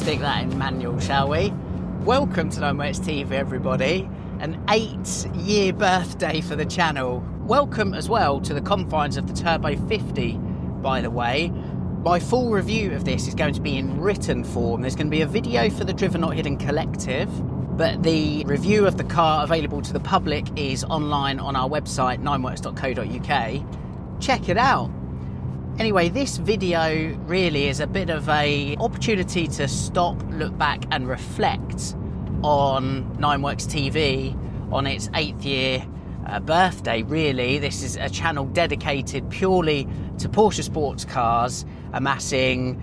stick that in manual, shall we? Welcome to Acknowledgements TV, everybody. An 8-year birthday for the channel. Welcome as well to the confines of the Turbo 50, by the way. My full review of this is going to be in written form. There's going to be a video for the Driven Not Hidden Collective, but the review of the car available to the public is online on our website, nineworks.co.uk. Check it out. Anyway, this video really is a bit of an opportunity to stop, look back and reflect on Nineworks TV on its 8th year birthday, really. This is a channel dedicated purely to Porsche sports cars, amassing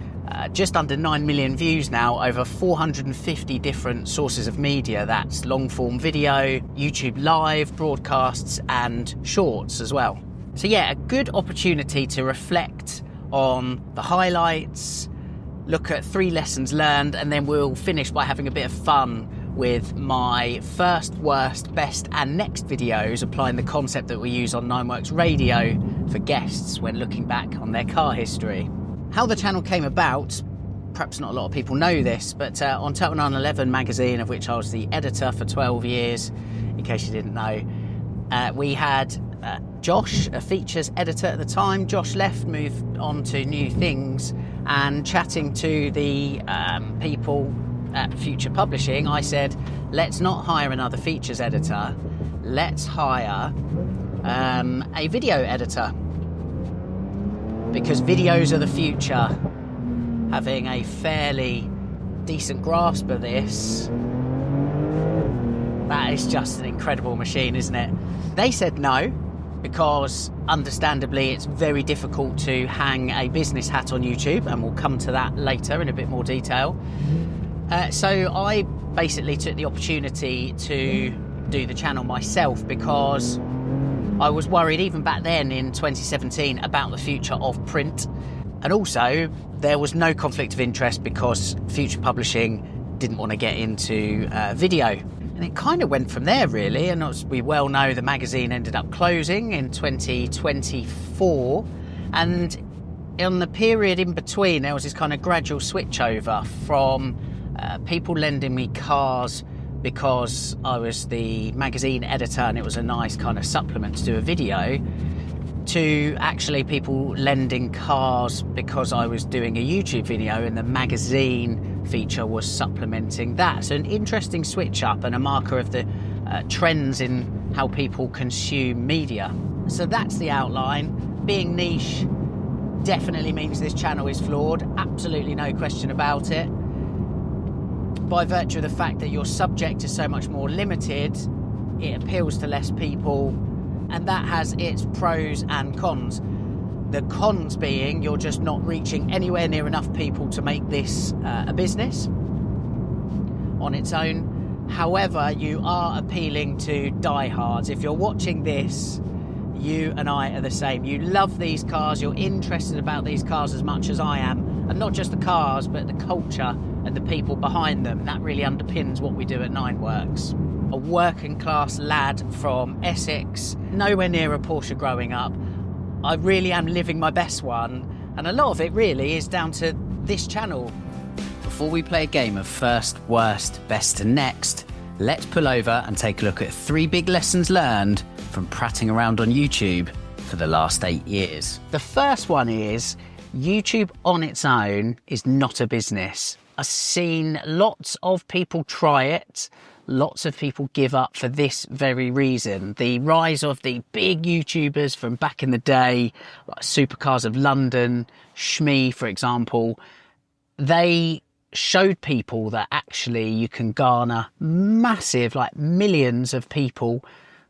just under 9 million views now over 450 different sources of media. That's long-form video, YouTube live, broadcasts and shorts as well. So yeah, a good opportunity to reflect on the highlights, look at 3 lessons learned, and then we'll finish by having a bit of fun with my first, worst, best and next videos, applying the concept that we use on Nineworks Radio for guests when looking back on their car history. How the channel came about, perhaps not a lot of people know this, but on Total 911 magazine, of which I was the editor for 12 years, in case you didn't know, we had Josh, a features editor at the time. Josh left, moved on to new things, and chatting to the people at Future Publishing, I said, let's not hire another features editor, let's hire a video editor, because videos are the future. Having a fairly decent grasp of this, that is just an incredible machine, isn't it? They said no, because understandably it's very difficult to hang a business hat on YouTube, and we'll come to that later in a bit more detail. So I basically took the opportunity to do the channel myself, because I was worried even back then in 2017 about the future of print, and also there was no conflict of interest because Future Publishing didn't want to get into video. And it kind of went from there, really. And as we well know, the magazine ended up closing in 2024. And in the period in between, there was this kind of gradual switch over from people lending me cars because I was the magazine editor and it was a nice kind of supplement to do a video, to actually people lending cars because I was doing a YouTube video and the magazine feature was supplementing that. So an interesting switch up and a marker of the trends in how people consume media. So that's the outline. Being niche definitely means this channel is flawed, absolutely no question about it. By virtue of the fact that your subject is so much more limited, it appeals to less people, and that has its pros and cons. The cons being you're just not reaching anywhere near enough people to make this a business on its own. However, you are appealing to diehards. If you're watching this, you and I are the same. You love these cars, you're interested about these cars as much as I am, and not just the cars, but the culture and the people behind them. That really underpins what we do at Nineworks. A working class lad from Essex, nowhere near a Porsche growing up. I really am living my best one, and a lot of it really is down to this channel. Before we play a game of first, worst, best and next, let's pull over and take a look at 3 big lessons learned from prattling around on YouTube for the last 8 years. The first one is YouTube on its own is not a business. I've seen lots of people try it, lots of people give up for this very reason. The rise of the big YouTubers from back in the day, like Supercars of London, Shmee, for example, they showed people that actually you can garner massive, like millions of people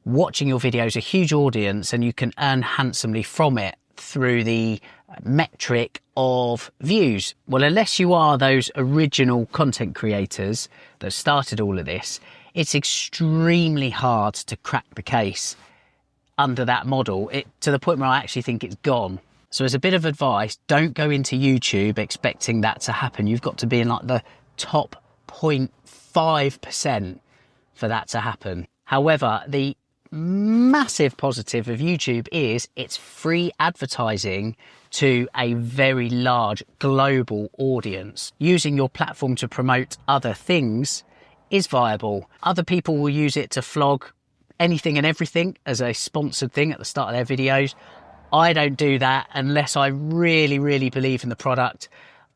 watching your videos, a huge audience, and you can earn handsomely from it through the metric of views. Well, unless you are those original content creators that started all of this, it's extremely hard to crack the case under that model, to the point where I actually think it's gone. So as a bit of advice, don't go into YouTube expecting that to happen. You've got to be in like the top 0.5% for that to happen. However, the massive positive of YouTube is it's free advertising to a very large global audience. Using your platform to promote other things is viable. Other people will use it to flog anything and everything as a sponsored thing at the start of their videos. I don't do that unless I really, really believe in the product.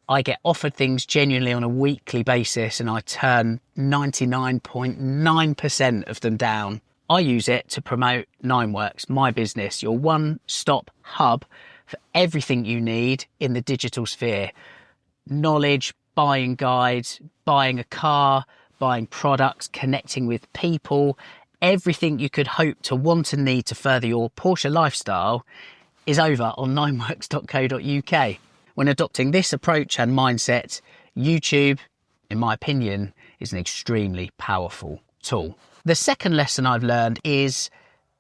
I get offered things genuinely on a weekly basis and I turn 99.9% of them down. I use it to promote Nineworks, my business, your one-stop hub for everything you need in the digital sphere. Knowledge, buying guides, buying a car, buying products, connecting with people, everything you could hope to want and need to further your Porsche lifestyle is over on nineworks.co.uk. When adopting this approach and mindset, YouTube, in my opinion, is an extremely powerful tool. The second lesson I've learned is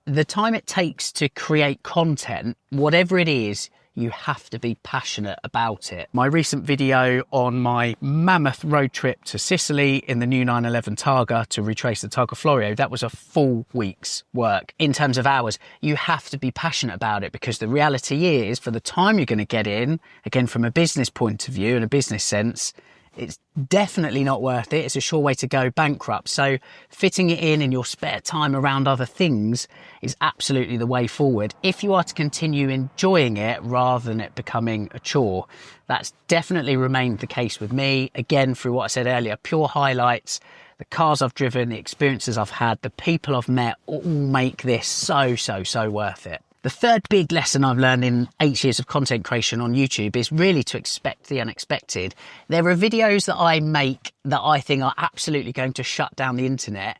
the time it takes to create content, whatever it is, you have to be passionate about it. My recent video on my mammoth road trip to Sicily in the new 911 Targa to retrace the Targa Florio, that was a full week's work. In terms of hours, you have to be passionate about it because the reality is, for the time you're going to get in, again, from a business point of view and a business sense, it's definitely not worth it. It's a sure way to go bankrupt. So fitting it in your spare time around other things is absolutely the way forward. If you are to continue enjoying it rather than it becoming a chore, that's definitely remained the case with me. Again, through what I said earlier, pure highlights, the cars I've driven, the experiences I've had, the people I've met all make this so worth it. The third big lesson I've learned in 8 years of content creation on YouTube is really to expect the unexpected. There are videos that I make that I think are absolutely going to shut down the internet,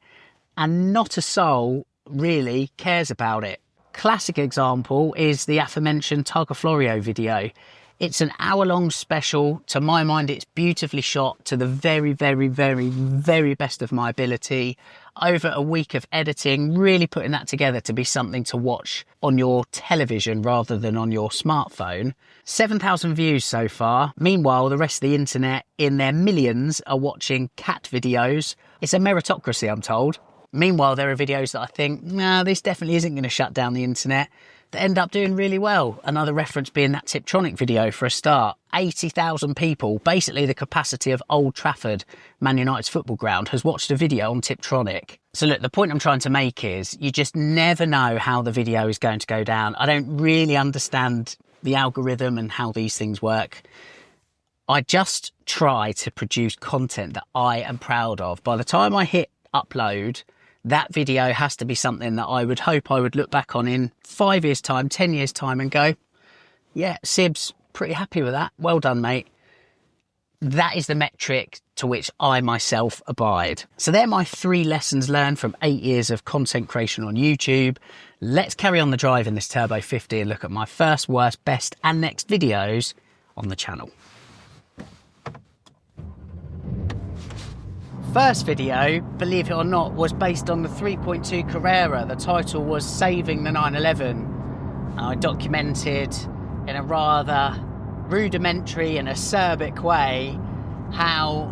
and not a soul really cares about it. Classic example is the aforementioned Targa Florio video. It's an hour-long special. To my mind, it's beautifully shot to the very best of my ability. Over a week of editing, really putting that together to be something to watch on your television rather than on your smartphone. 7,000 views so far. Meanwhile, the rest of the internet, in their millions, are watching cat videos. It's a meritocracy, I'm told. Meanwhile, there are videos that I think, nah, this definitely isn't going to shut down the internet, that end up doing really well. Another reference being that Tiptronic video for a start. 80,000 people, basically the capacity of Old Trafford, Man United's football ground, has watched a video on Tiptronic. So look, the point I'm trying to make is you just never know how the video is going to go down. I don't really understand the algorithm and how these things work. I just try to produce content that I am proud of. By the time I hit upload, that video has to be something that I would hope I would look back on in 5 years' time, 10 years' time and go, yeah, Sibs, pretty happy with that. Well done, mate. That is the metric to which I myself abide. So they're my 3 lessons learned from 8 years of content creation on YouTube. Let's carry on the drive in this Turbo 50 and look at my first, worst, best and next videos on the channel. First video, believe it or not, was based on the 3.2 Carrera. The title was Saving the 911. And I documented in a rather rudimentary and acerbic way how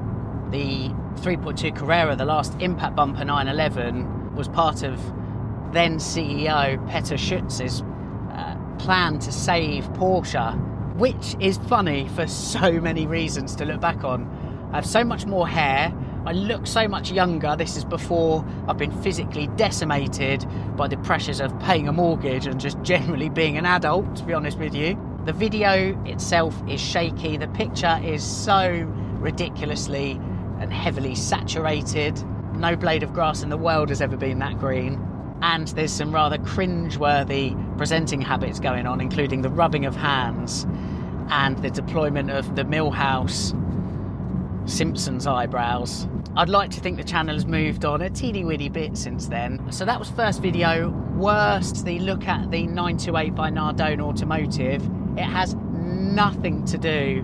the 3.2 Carrera, the last impact bumper 911, was part of then CEO Peter Schutz's plan to save Porsche, which is funny for so many reasons to look back on. I have so much more hair. I look so much younger. This is before I've been physically decimated by the pressures of paying a mortgage and just generally being an adult, to be honest with you. The video itself is shaky. The picture is so ridiculously and heavily saturated. No blade of grass in the world has ever been that green. And there's some rather cringe-worthy presenting habits going on, including the rubbing of hands and the deployment of the Milhouse Simpsons eyebrows. I'd like to think the channel has moved on a teeny-weeny bit since then. So that was first video. Worst, the look at the 928 by Nardone Automotive. It has nothing to do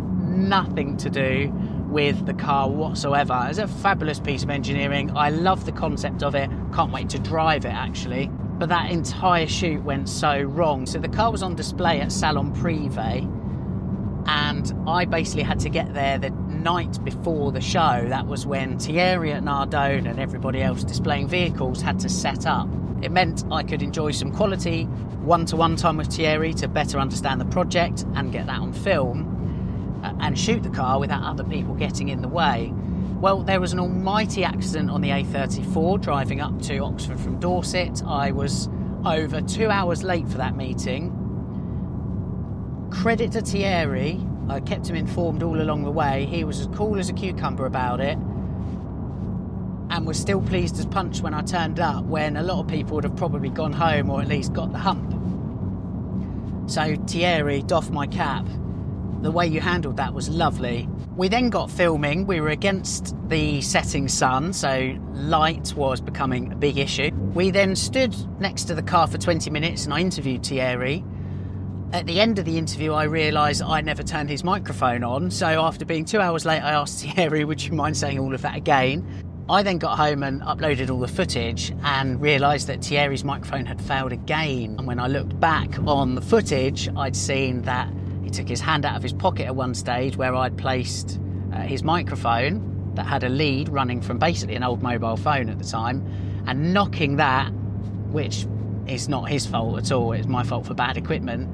with the car whatsoever. It's a fabulous piece of engineering. I love the concept of it. Can't wait to drive it, actually. But that entire shoot went so wrong. So the car was on display at Salon Privé, and I basically had to get there the night before the show. That was when Thierry at Nardone and everybody else displaying vehicles had to set up. It meant I could enjoy some quality one-to-one time with Thierry to better understand the project and get that on film and shoot the car without other people getting in the way. Well, there was an almighty accident on the A34 driving up to Oxford from Dorset. I was over 2 hours late for that meeting. Credit to Thierry, I kept him informed all along the way. He was as cool as a cucumber about it and was still pleased as punch when I turned up, when a lot of people would have probably gone home or at least got the hump. So Thierry, doff my cap. The way you handled that was lovely. We then got filming. We were against the setting sun, so light was becoming a big issue. We then stood next to the car for 20 minutes and I interviewed Thierry. At the end of the interview, I realised I never turned his microphone on, so after being 2 hours late, I asked Thierry, would you mind saying all of that again? I then got home and uploaded all the footage and realised that Thierry's microphone had failed again. And when I looked back on the footage, I'd seen that he took his hand out of his pocket at one stage where I'd placed his microphone that had a lead running from basically an old mobile phone at the time, and knocking that, which is not his fault at all, it's my fault for bad equipment,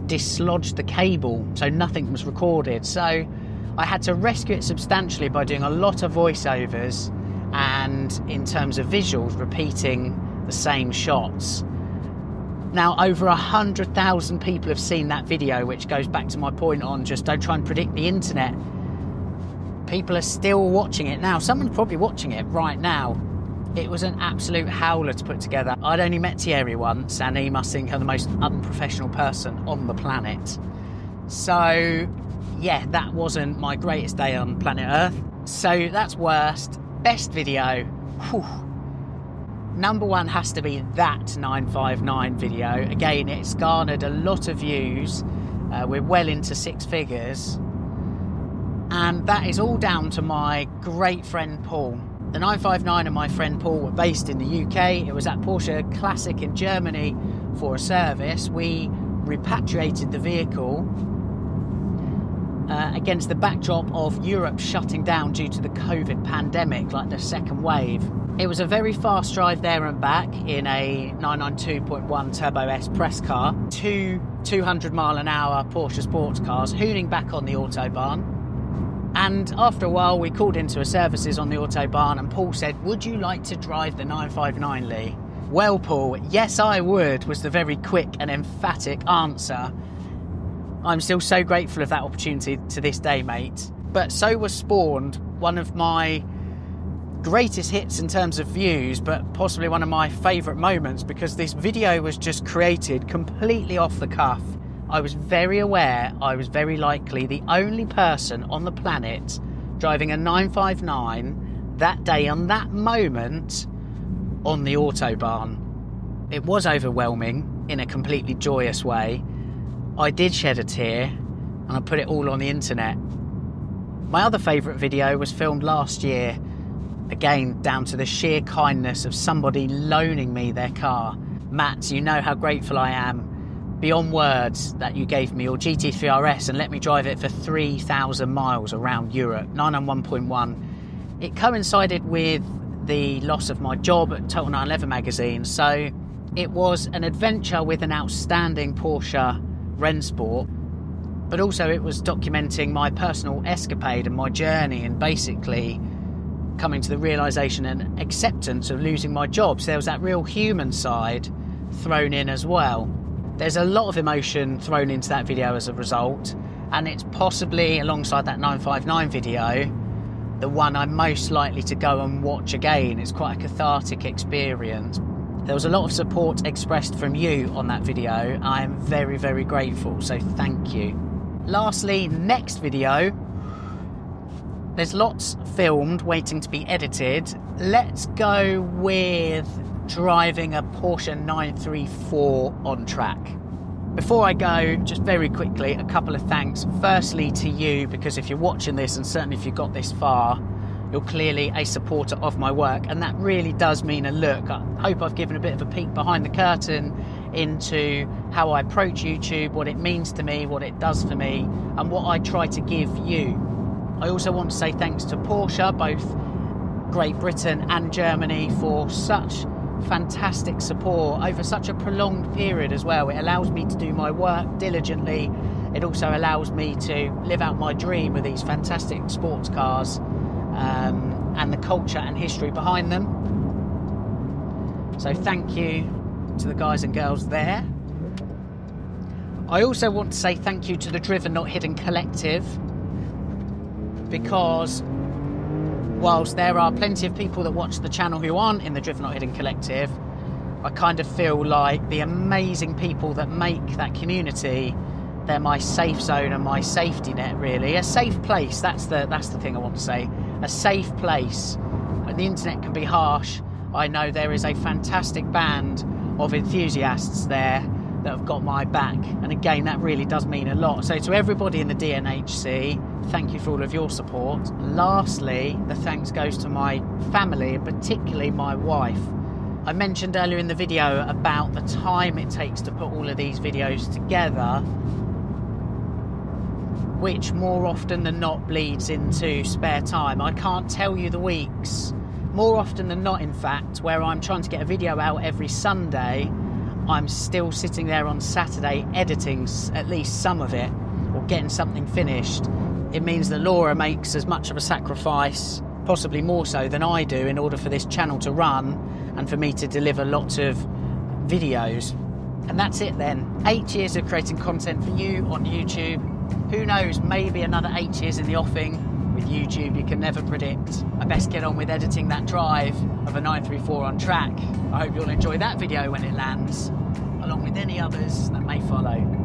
dislodged the cable, so nothing was recorded. So I had to rescue it substantially by doing a lot of voiceovers and, in terms of visuals, repeating the same shots. Now, over 100,000 people have seen that video, which goes back to my point on just don't try and predict the internet. People are still watching it now. Someone's probably watching it right now. It was an absolute howler to put together. I'd only met Thierry once, and he must think I'm the most unprofessional person on the planet. So, yeah, that wasn't my greatest day on planet Earth. So that's worst. Best video. Whew. Number one has to be that 959 video. Again, it's garnered a lot of views. We're well into six figures. And that is all down to my great friend Paul. The 959 and my friend Paul were based in the UK. It was at Porsche Classic in Germany for a service. We repatriated the vehicle against the backdrop of Europe shutting down due to the COVID pandemic, like the second wave. It was a very fast drive there and back in a 992.1 Turbo S press car, two 200-mile-an-hour Porsche sports cars hooning back on the Autobahn. And after a while, we called into a services on the Autobahn and Paul said, would you like to drive the 959, Lee? Well, Paul, yes, I would, was the very quick and emphatic answer. I'm still so grateful of that opportunity to this day, mate. But so was Spawned, one of my greatest hits in terms of views, but possibly one of my favourite moments, because this video was just created completely off the cuff. I was very aware I was very likely the only person on the planet driving a 959 that day, on that moment, on the Autobahn. It was overwhelming in a completely joyous way. I did shed a tear and I put it all on the internet. My other favourite video was filmed last year, again down to the sheer kindness of somebody loaning me their car. Matt, you know how grateful I am beyond words that you gave me your GT3 RS and let me drive it for 3,000 miles around Europe, 991.1. It coincided with the loss of my job at Total 911 magazine, so it was an adventure with an outstanding Porsche Rennsport, but also it was documenting my personal escapade and my journey and basically coming to the realisation and acceptance of losing my job. So there was that real human side thrown in as well. There's a lot of emotion thrown into that video as a result, and it's possibly, alongside that 959 video, the one I'm most likely to go and watch again. It's quite a cathartic experience. There was a lot of support expressed from you on that video. I am very, very grateful, so thank you. Lastly, next video. There's lots filmed waiting to be edited. Let's go with driving a Porsche 934 on track. Before I go, just very quickly, a couple of thanks. Firstly to you, because if you're watching this, and certainly if you got this far, you're clearly a supporter of my work, and that really does mean a look. I hope I've given a bit of a peek behind the curtain into how I approach YouTube, what it means to me, what it does for me, and what I try to give you. I also want to say thanks to Porsche, both Great Britain and Germany, for such fantastic support over such a prolonged period as well. It allows me to do my work diligently. It also allows me to live out my dream with these fantastic sports cars and the culture and history behind them. So thank you to the guys and girls there. I also want to say thank you to the Driven Not Hidden Collective, because whilst there are plenty of people that watch the channel who aren't in the Driven Not Hidden Collective, I kind of feel like the amazing people that make that community, they're my safe zone and my safety net, really. A safe place, that's the thing I want to say. A safe place. When the internet can be harsh, I know there is a fantastic band of enthusiasts there that have got my back, and again, that really does mean a lot. So to everybody in the DNHC, thank you for all of your support. Lastly, the thanks goes to my family, and particularly my wife. I mentioned earlier in the video about the time it takes to put all of these videos together, which more often than not bleeds into spare time. I can't tell you the weeks, more often than not in fact, where I'm trying to get a video out every Sunday, I'm still sitting there on Saturday editing at least some of it, or getting something finished. It means that Laura makes as much of a sacrifice, possibly more so than I do, in order for this channel to run and for me to deliver lots of videos. And that's it then. 8 years of creating content for you on YouTube. Who knows, maybe another 8 years in the offing. With YouTube, you can never predict. I best get on with editing that drive of a 934 on track. I hope you'll enjoy that video when it lands, along with any others that may follow.